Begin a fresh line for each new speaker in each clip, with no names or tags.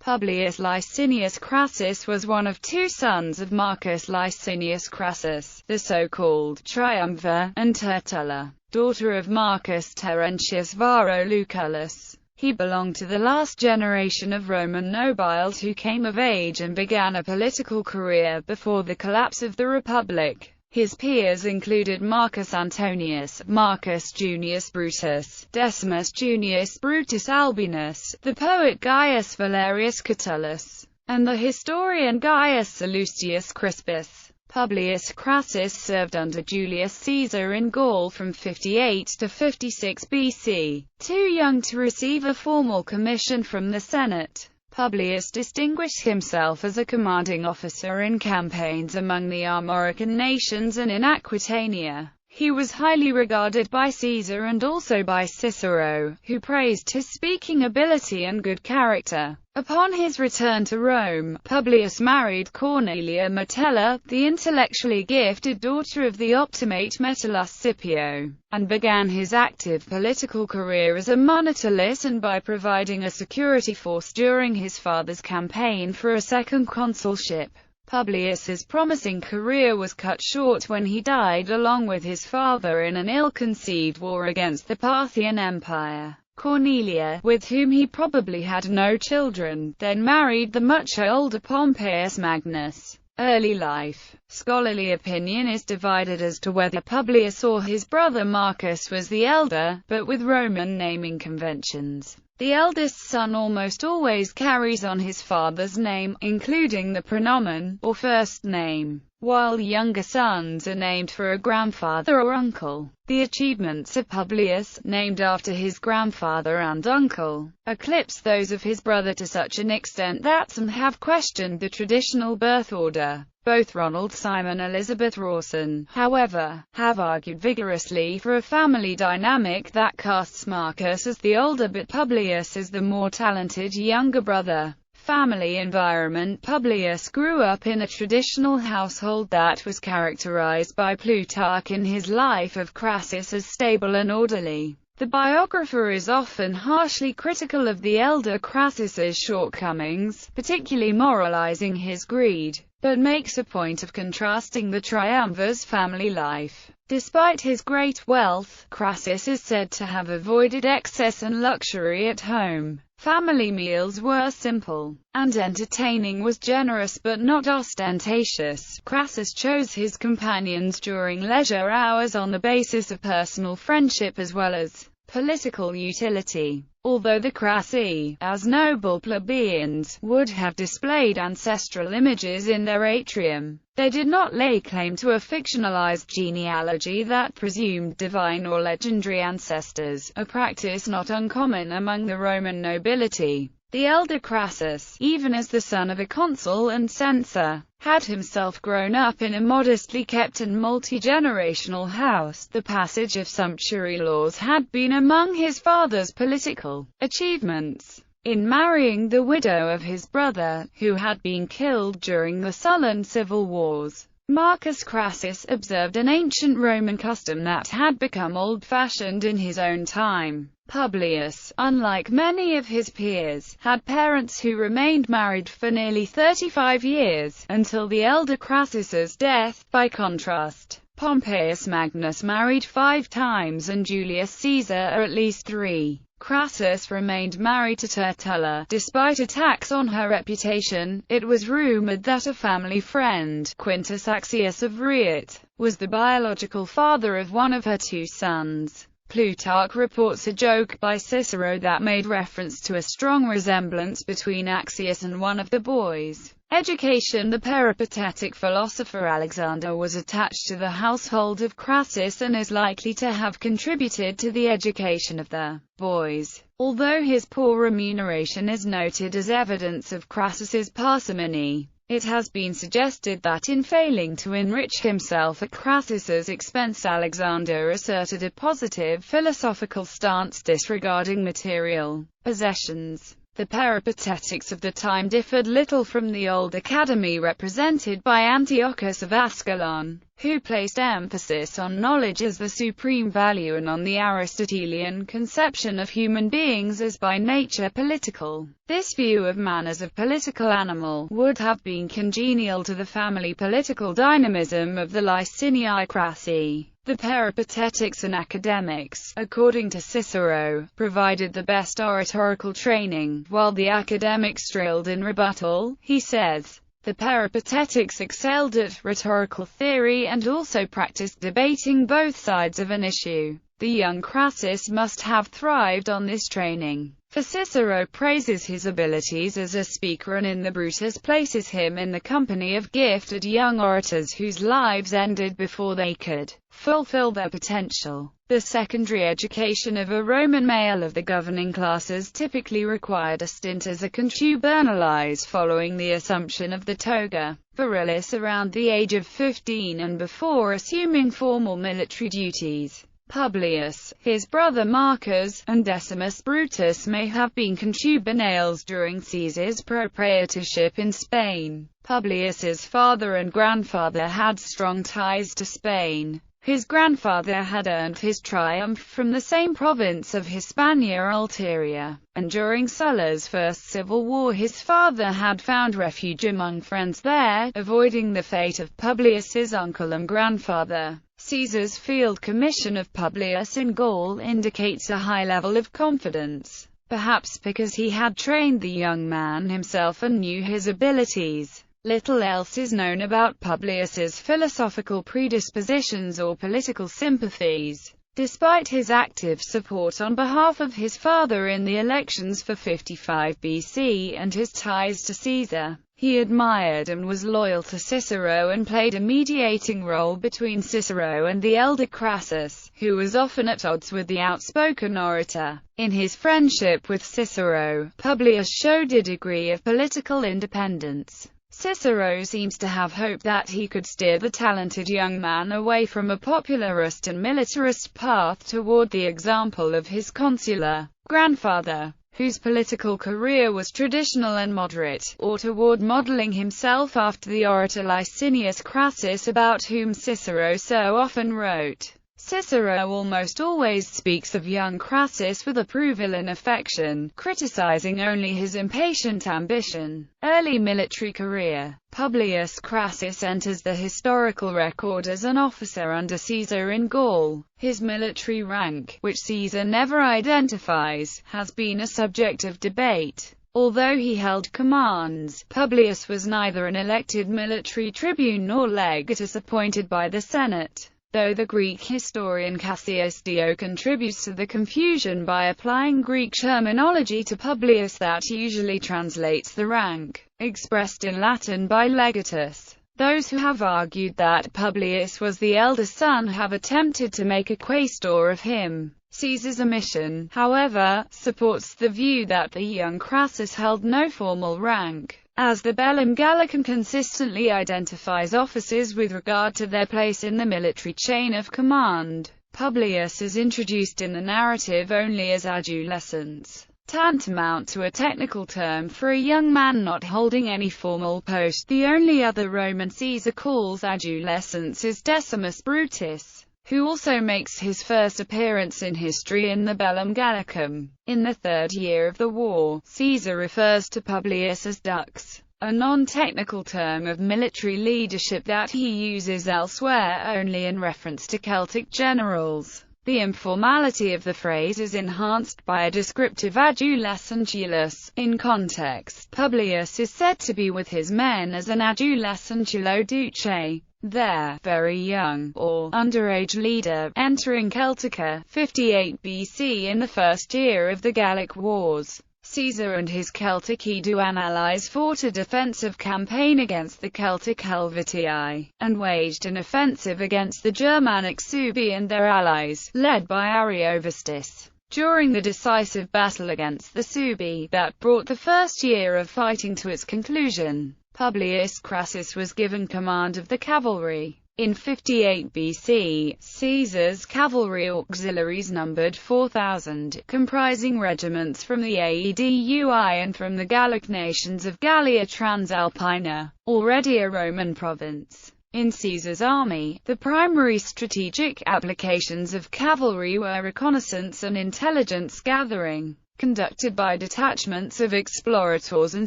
Publius Licinius Crassus was one of two sons of Marcus Licinius Crassus, the so-called triumvir, and Tertulla, daughter of Marcus Terentius Varro Lucullus. He belonged to the last generation of Roman nobles who came of age and began a political career before the collapse of the Republic. His peers included Marcus Antonius, Marcus Junius Brutus, Decimus Junius Brutus Albinus, the poet Gaius Valerius Catullus, and the historian Gaius Sallustius Crispus. Publius Crassus served under Julius Caesar in Gaul from 58 to 56 BC. Too young to receive a formal commission from the Senate, Publius distinguished himself as a commanding officer in campaigns among the Armorican nations and in Aquitania. He was highly regarded by Caesar and also by Cicero, who praised his speaking ability and good character. Upon his return to Rome, Publius married Cornelia Metella, the intellectually gifted daughter of the optimate Metellus Scipio, and began his active political career as a monetarist and by providing a security force during his father's campaign for a second consulship. Publius's promising career was cut short when he died along with his father in an ill-conceived war against the Parthian Empire. Cornelia, with whom he probably had no children, then married the much older Pompeius Magnus. Early life. Scholarly opinion is divided as to whether Publius or his brother Marcus was the elder, but with Roman naming conventions, the eldest son almost always carries on his father's name, including the praenomen, or first name, while younger sons are named for a grandfather or uncle. The achievements of Publius, named after his grandfather and uncle, eclipse those of his brother to such an extent that some have questioned the traditional birth order. Both Ronald Simon and Elizabeth Rawson, however, have argued vigorously for a family dynamic that casts Marcus as the older but Publius as the more talented younger brother. Family environment. Publius grew up in a traditional household that was characterized by Plutarch in his Life of Crassus as stable and orderly. The biographer is often harshly critical of the elder Crassus's shortcomings, particularly moralizing his greed, but makes a point of contrasting the triumvir's family life. Despite his great wealth, Crassus is said to have avoided excess and luxury at home. Family meals were simple, and entertaining was generous but not ostentatious. Crassus chose his companions during leisure hours on the basis of personal friendship as well as political utility. Although the Crassi, as noble plebeians, would have displayed ancestral images in their atrium, they did not lay claim to a fictionalized genealogy that presumed divine or legendary ancestors, a practice not uncommon among the Roman nobility. The elder Crassus, even as the son of a consul and censor, had himself grown up in a modestly kept and multi-generational house. The passage of sumptuary laws had been among his father's political achievements. In marrying the widow of his brother, who had been killed during the Sullan civil wars, Marcus Crassus observed an ancient Roman custom that had become old-fashioned in his own time. Publius, unlike many of his peers, had parents who remained married for nearly 35 years, until the elder Crassus's death. By contrast, Pompeius Magnus married 5 times and Julius Caesar at least 3. Crassus remained married to Tertulla, despite attacks on her reputation. It was rumored that a family friend, Quintus Axius of Rheiot, was the biological father of one of her 2 sons. Plutarch reports a joke by Cicero that made reference to a strong resemblance between Axius and one of the boys. Education. The peripatetic philosopher Alexander was attached to the household of Crassus and is likely to have contributed to the education of the boys, although his poor remuneration is noted as evidence of Crassus's parsimony. It has been suggested that in failing to enrich himself at Crassus's expense, Alexander asserted a positive philosophical stance disregarding material possessions. The peripatetics of the time differed little from the old academy represented by Antiochus of Ascalon. who placed emphasis on knowledge as the supreme value and on the Aristotelian conception of human beings as by nature political. This view of man as a political animal would have been congenial to the family political dynamism of the Licinius Crassi. The peripatetics and academics, according to Cicero, provided the best oratorical training, while the academics drilled in rebuttal. He says, the peripatetics excelled at rhetorical theory and also practiced debating both sides of an issue. The young Crassus must have thrived on this training, for Cicero praises his abilities as a speaker and in the Brutus places him in the company of gifted young orators whose lives ended before they could fulfill their potential. The secondary education of a Roman male of the governing classes typically required a stint as a contubernalis following the assumption of the toga virilis around the age of 15 and before assuming formal military duties. Publius, his brother Marcus, and Decimus Brutus may have been contubernials during Caesar's propraetorship in Spain. Publius's father and grandfather had strong ties to Spain. His grandfather had earned his triumph from the same province of Hispania Ulterior, and during Sulla's first civil war his father had found refuge among friends there, avoiding the fate of Publius's uncle and grandfather. Caesar's field commission of Publius in Gaul indicates a high level of confidence, perhaps because he had trained the young man himself and knew his abilities. Little else is known about Publius's philosophical predispositions or political sympathies. Despite his active support on behalf of his father in the elections for 55 BC and his ties to Caesar, he admired and was loyal to Cicero and played a mediating role between Cicero and the elder Crassus, who was often at odds with the outspoken orator. In his friendship with Cicero, Publius showed a degree of political independence. Cicero seems to have hoped that he could steer the talented young man away from a popularist and militarist path toward the example of his consular grandfather, whose political career was traditional and moderate, or toward modeling himself after the orator Licinius Crassus about whom Cicero so often wrote. Cicero almost always speaks of young Crassus with approval and affection, criticizing only his impatient ambition. Early military career. Publius Crassus enters the historical record as an officer under Caesar in Gaul. His military rank, which Caesar never identifies, has been a subject of debate. Although he held commands, Publius was neither an elected military tribune nor legatus appointed by the Senate, though the Greek historian Cassius Dio contributes to the confusion by applying Greek terminology to Publius that usually translates the rank, expressed in Latin by legatus. Those who have argued that Publius was the elder son have attempted to make a quaestor of him. Caesar's omission, however, supports the view that the young Crassus held no formal rank, as the Bellum Gallicum consistently identifies officers with regard to their place in the military chain of command. Publius is introduced in the narrative only as adolescens, tantamount to a technical term for a young man not holding any formal post. The only other Roman Caesar calls adolescens is Decimus Brutus, who also makes his first appearance in history in the Bellum Gallicum. In the third year of the war, Caesar refers to Publius as dux, a non-technical term of military leadership that he uses elsewhere only in reference to Celtic generals. The informality of the phrase is enhanced by a descriptive adolescentulus. In context, Publius is said to be with his men as an adolescentulo duce, their very young, or underage leader, entering Celtica, 58 BC in the first year of the Gallic Wars. Caesar and his Celtic Aeduan allies fought a defensive campaign against the Celtic Helvetii, and waged an offensive against the Germanic Suebi and their allies, led by Ariovistus. During the decisive battle against the Suebi, that brought the first year of fighting to its conclusion, Publius Crassus was given command of the cavalry. In 58 BC, Caesar's cavalry auxiliaries numbered 4,000, comprising regiments from the Aedui and from the Gallic nations of Gallia Transalpina, already a Roman province. In Caesar's army, the primary strategic applications of cavalry were reconnaissance and intelligence gathering, conducted by detachments of explorators and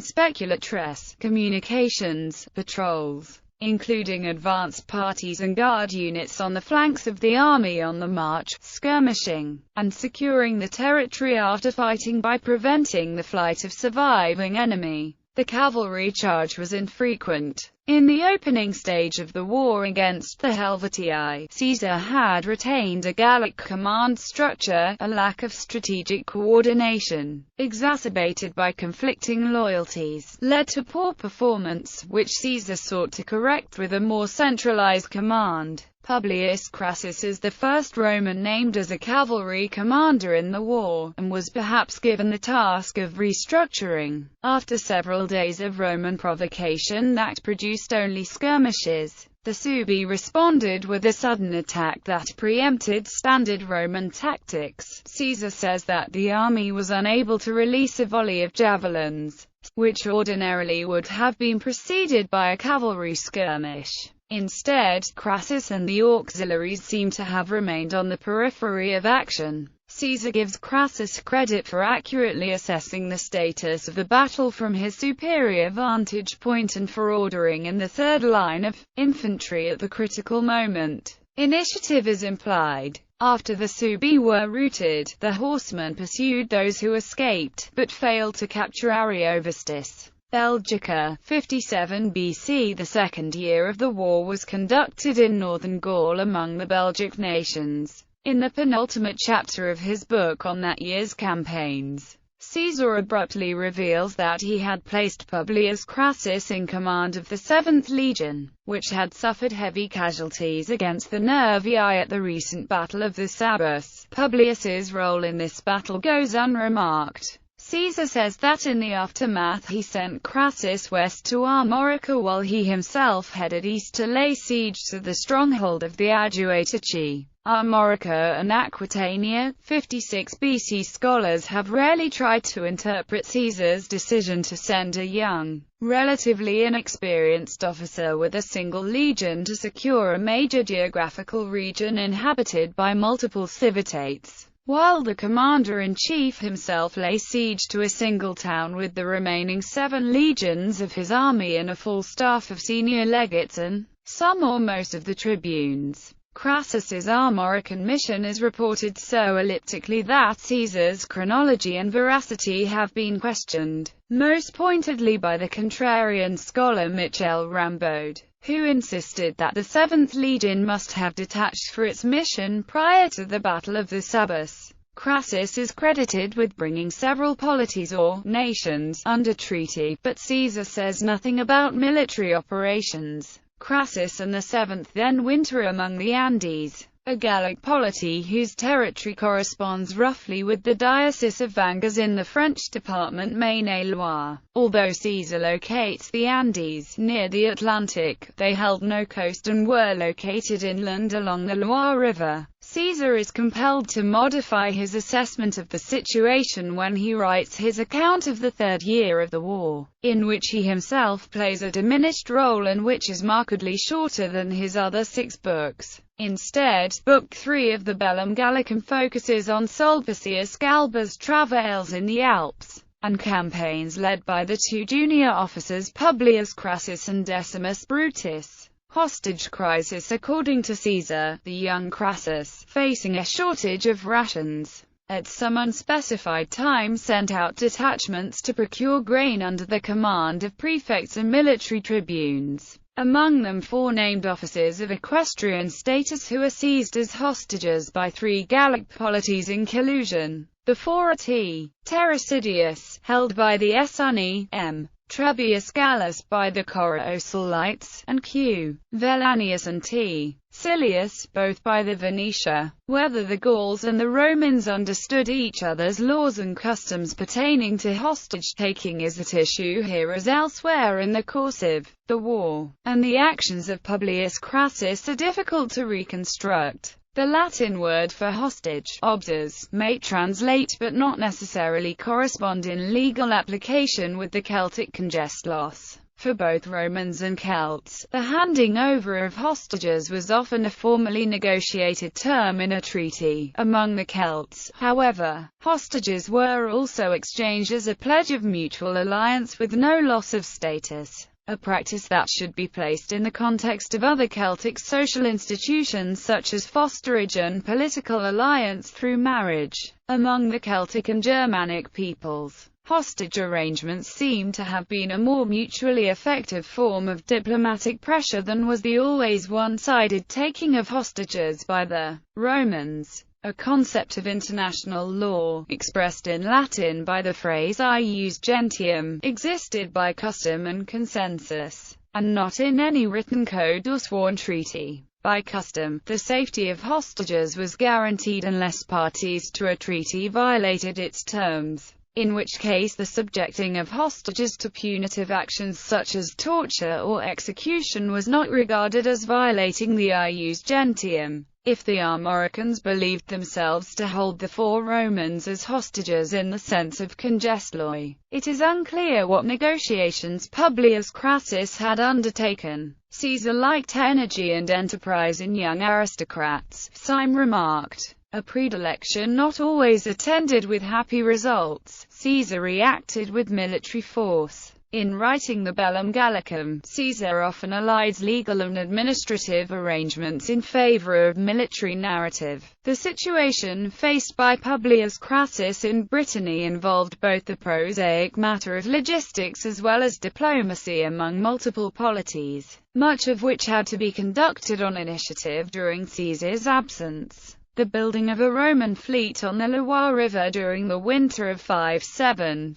speculatres, communications, patrols, including advance parties and guard units on the flanks of the army on the march, skirmishing, and securing the territory after fighting by preventing the flight of surviving enemy. The cavalry charge was infrequent. In the opening stage of the war against the Helvetii, Caesar had retained a Gallic command structure. A lack of strategic coordination, exacerbated by conflicting loyalties, led to poor performance, which Caesar sought to correct with a more centralized command. Publius Crassus is the first Roman named as a cavalry commander in the war, and was perhaps given the task of restructuring. After several days of Roman provocation that produced only skirmishes, the Suebi responded with a sudden attack that preempted standard Roman tactics. Caesar says that the army was unable to release a volley of javelins, which ordinarily would have been preceded by a cavalry skirmish. Instead, Crassus and the auxiliaries seem to have remained on the periphery of action. Caesar gives Crassus credit for accurately assessing the status of the battle from his superior vantage point and for ordering in the third line of infantry at the critical moment. Initiative is implied. After the Suebi were routed, the horsemen pursued those who escaped, but failed to capture Ariovistus. Belgica, 57 BC. The second year of the war was conducted in northern Gaul among the Belgic nations. In the penultimate chapter of his book on that year's campaigns, Caesar abruptly reveals that he had placed Publius Crassus in command of the 7th Legion, which had suffered heavy casualties against the Nervii at the recent Battle of the Sabus. Publius's role in this battle goes unremarked. Caesar says that in the aftermath he sent Crassus west to Armorica while he himself headed east to lay siege to the stronghold of the Aduatuci. Armorica and Aquitania, 56 BC. Scholars have rarely tried to interpret Caesar's decision to send a young, relatively inexperienced officer with a single legion to secure a major geographical region inhabited by multiple civitates, while the commander-in-chief himself lay siege to a single town with the remaining 7 legions of his army and a full staff of senior legates and some or most of the tribunes. Crassus's Armorican mission is reported so elliptically that Caesar's chronology and veracity have been questioned, most pointedly by the contrarian scholar Michel Rambaud, who insisted that the 7th Legion must have detached for its mission prior to the Battle of the Sabus. Crassus is credited with bringing several polities or nations under treaty, but Caesar says nothing about military operations. Crassus and the 7th then winter among the Andes, a Gallic polity whose territory corresponds roughly with the Diocese of Angers in the French department Maine-et-Loire. Although Caesar locates the Andes near the Atlantic, they held no coast and were located inland along the Loire River. Caesar is compelled to modify his assessment of the situation when he writes his account of the third year of the war, in which he himself plays a diminished role and which is markedly shorter than his other 6 books. Instead, Book 3 of the Bellum Gallicum focuses on Sulpicius Galba's travails in the Alps, and campaigns led by the 2 junior officers Publius Crassus and Decimus Brutus. Hostage crisis. According to Caesar, the young Crassus, facing a shortage of rations, at some unspecified time sent out detachments to procure grain under the command of prefects and military tribunes, among them 4 named officers of equestrian status who are seized as hostages by 3 Gallic polities in collusion. Before T. Terrasidius, held by the Essani, M. Trebius Gallus by the Corossolites, and Q. Velanius and T. Silius, both by the Venetia. Whether the Gauls and the Romans understood each other's laws and customs pertaining to hostage-taking is at issue here as elsewhere in the course of the war, and the actions of Publius Crassus are difficult to reconstruct. The Latin word for hostage, obtus, may translate but not necessarily correspond in legal application with the Celtic congestos, For both Romans and Celts, the handing over of hostages was often a formally negotiated term in a treaty. Among the Celts, however, hostages were also exchanged as a pledge of mutual alliance with no loss of status, a practice that should be placed in the context of other Celtic social institutions such as fosterage and political alliance through marriage. Among the Celtic and Germanic peoples, hostage arrangements seem to have been a more mutually effective form of diplomatic pressure than was the always one-sided taking of hostages by the Romans. A concept of international law, expressed in Latin by the phrase ius gentium, existed by custom and consensus, and not in any written code or sworn treaty. By custom, the safety of hostages was guaranteed unless parties to a treaty violated its terms, in which case the subjecting of hostages to punitive actions such as torture or execution was not regarded as violating the ius gentium. If the Armoricans believed themselves to hold the 4 Romans as hostages in the sense of congestloi, it is unclear what negotiations Publius Crassus had undertaken. Caesar liked energy and enterprise in young aristocrats, Syme remarked. A predilection not always attended with happy results, Caesar reacted with military force. In writing the Bellum Gallicum, Caesar often allied legal and administrative arrangements in favor of military narrative. The situation faced by Publius Crassus in Brittany involved both the prosaic matter of logistics as well as diplomacy among multiple polities, much of which had to be conducted on initiative during Caesar's absence. The building of a Roman fleet on the Loire River during the winter of 57–56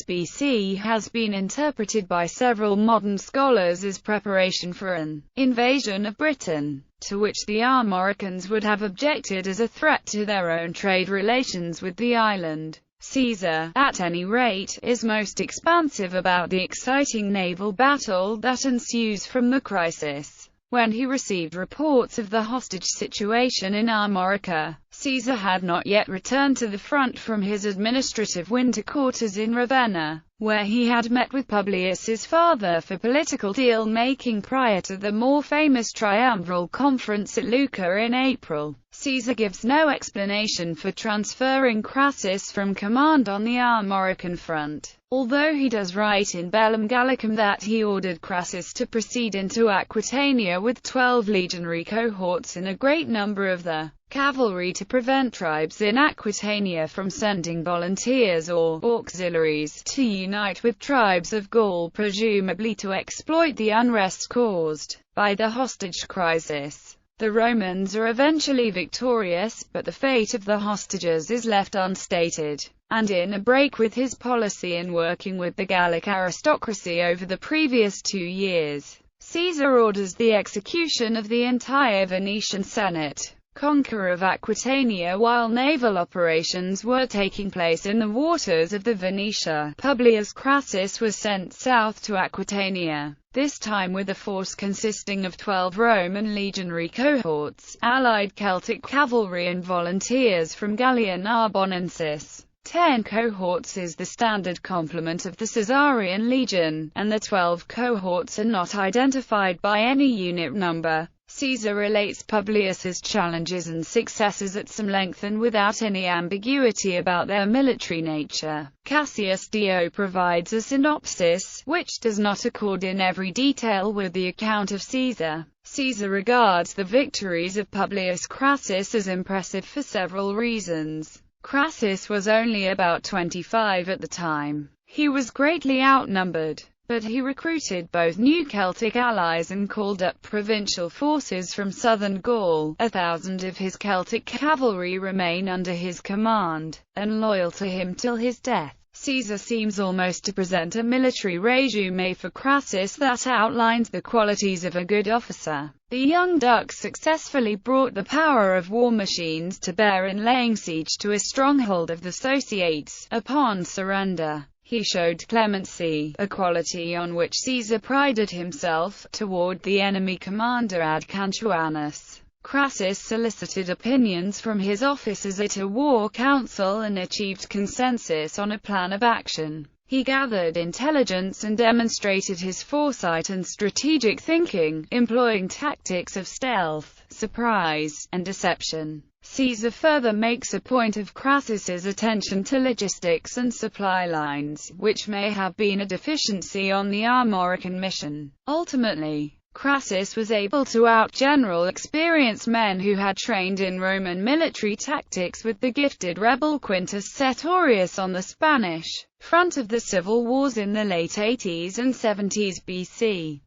BC has been interpreted by several modern scholars as preparation for an invasion of Britain, to which the Armoricans would have objected as a threat to their own trade relations with the island. Caesar, at any rate, is most expansive about the exciting naval battle that ensues from the crisis. When he received reports of the hostage situation in Armorica, Caesar had not yet returned to the front from his administrative winter quarters in Ravenna, where he had met with Publius's father for political deal-making prior to the more famous triumviral conference at Lucca in April. Caesar gives no explanation for transferring Crassus from command on the Armorican front, although he does write in Bellum Gallicum that he ordered Crassus to proceed into Aquitania with 12 legionary cohorts and a great number of the cavalry to prevent tribes in Aquitania from sending volunteers or auxiliaries to unite with tribes of Gaul, presumably to exploit the unrest caused by the hostage crisis. The Romans are eventually victorious, but the fate of the hostages is left unstated, and in a break with his policy in working with the Gallic aristocracy over the previous 2 years, Caesar orders the execution of the entire Venetian Senate. Conqueror of Aquitania. While naval operations were taking place in the waters of the Venetia, Publius Crassus was sent south to Aquitania, this time with a force consisting of 12 Roman legionary cohorts, allied Celtic cavalry and volunteers from Gallia Narbonensis. 10 cohorts is the standard complement of the Caesarian legion, and the 12 cohorts are not identified by any unit number. Caesar relates Publius's challenges and successes at some length and without any ambiguity about their military nature. Cassius Dio provides a synopsis, which does not accord in every detail with the account of Caesar. Caesar regards the victories of Publius Crassus as impressive for several reasons. Crassus was only about 25 at the time. He was greatly outnumbered, but he recruited both new Celtic allies and called up provincial forces from southern Gaul. 1,000 of his Celtic cavalry remain under his command, and loyal to him till his death. Caesar seems almost to present a military resume for Crassus that outlines the qualities of a good officer. The young Duke successfully brought the power of war machines to bear in laying siege to a stronghold of the Sociates. Upon surrender, he showed clemency, a quality on which Caesar prided himself, toward the enemy commander Ad Cantuanus. Crassus solicited opinions from his officers at a war council and achieved consensus on a plan of action. He gathered intelligence and demonstrated his foresight and strategic thinking, employing tactics of stealth, surprise, and deception. Caesar further makes a point of Crassus's attention to logistics and supply lines, which may have been a deficiency on the Armorican mission. Ultimately, Crassus was able to outgeneral experienced men who had trained in Roman military tactics with the gifted rebel Quintus Sertorius on the Spanish front of the civil wars in the late 80s and 70s BC.